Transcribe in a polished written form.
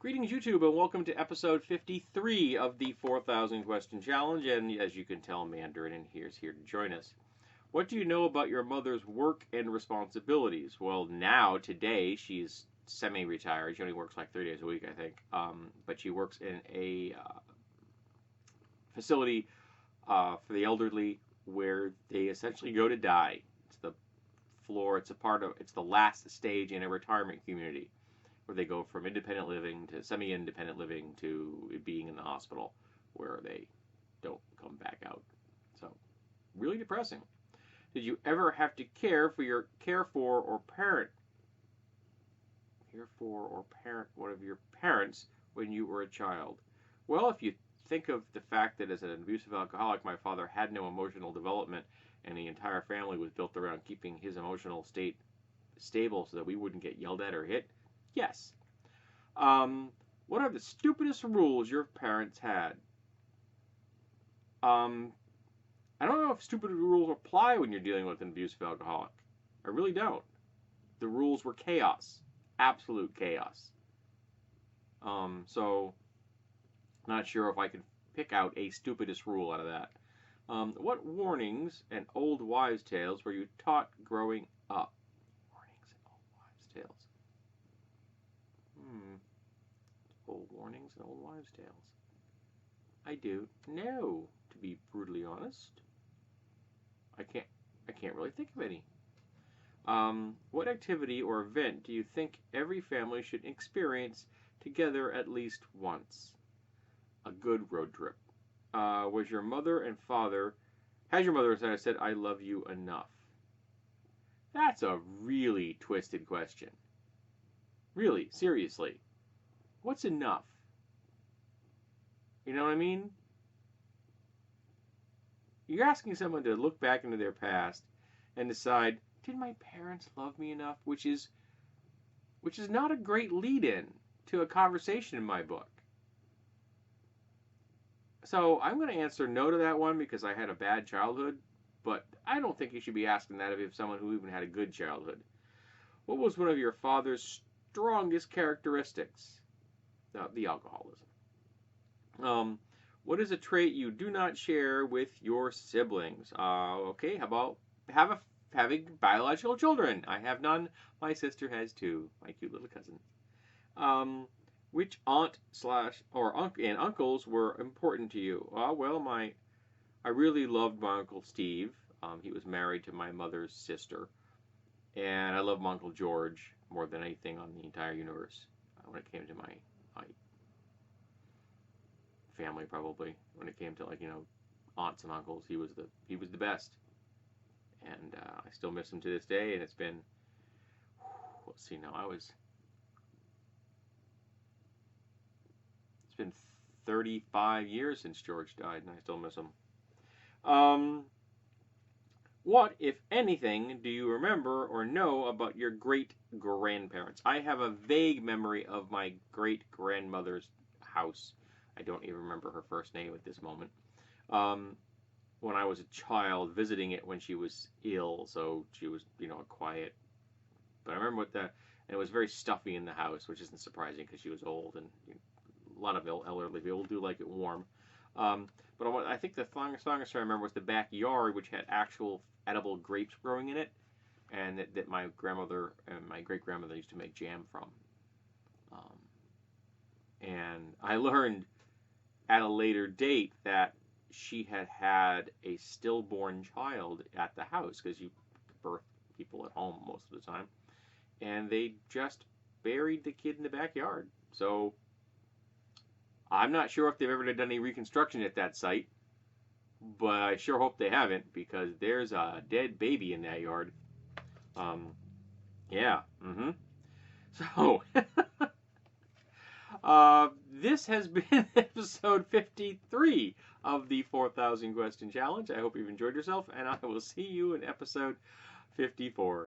Greetings, YouTube, and welcome to episode 53 of the 4,000 Question Challenge. And as you can tell, Mandarin is here to join us. What do you know about your mother's work and responsibilities? Well, now, today, she's semi-retired. She only works like 3 days a week, I think. But she works in a facility for the elderly where they essentially go to die. It's the floor, it's the last stage in a retirement community, where they go from independent living to semi-independent living to being in the hospital where they don't come back out. So, really depressing. Did you ever have to care for or parent one of your parents when you were a child? Well, if you think of the fact that as an abusive alcoholic, my father had no emotional development and the entire family was built around keeping his emotional state stable so that we wouldn't get yelled at or hit, yes. What are the stupidest rules your parents had? I don't know if stupid rules apply when you're dealing with an abusive alcoholic. I really don't. The rules were chaos. Absolute chaos. So, not sure if I can pick out a stupidest rule out of that. What warnings and old wives' tales were you taught growing up? Warnings and old wives' tales. Old warnings and old wives' tales. I don't know, to be brutally honest. I can't really think of any. What activity or event do you think every family should experience together at least once? A good road trip. Has your mother and father said, I love you enough? That's a really twisted question. Really, seriously. What's enough? You know what I mean? You're asking someone to look back into their past and decide, did my parents love me enough? Which is not a great lead-in to a conversation in my book. So I'm going to answer no to that one because I had a bad childhood, but I don't think you should be asking that of someone who even had a good childhood. What was one of your father's strongest characteristics? The alcoholism. What is a trait you do not share with your siblings? Okay, how about having biological children? I have none. My sister has two. My cute little cousin. Which aunt and uncles were important to you? Well, I really loved my Uncle Steve. He was married to my mother's sister. And I love my Uncle George more than anything on the entire universe. When it came to my family, probably when it came to aunts and uncles, he was the best, and I still miss him to this day. And it's been, let's see now, it's been 35 years since George died, and I still miss him. What, if anything, do you remember or know about your great-grandparents? I have a vague memory of my great-grandmother's house. I don't even remember her first name at this moment. When I was a child, visiting it when she was ill, so she was, quiet. But I remember and it was very stuffy in the house, which isn't surprising because she was old, and a lot of elderly people do like it warm. But I think the strongest I remember was the backyard, which had actual edible grapes growing in it, and that my grandmother and my great-grandmother used to make jam from. And I learned at a later date that she had a stillborn child at the house, because you birth people at home most of the time, and they just buried the kid in the backyard. So I'm not sure if they've ever done any reconstruction at that site, but I sure hope they haven't, because there's a dead baby in that yard. Yeah. So, this has been episode 53 of the 4,000 Question Challenge. I hope you've enjoyed yourself, and I will see you in episode 54.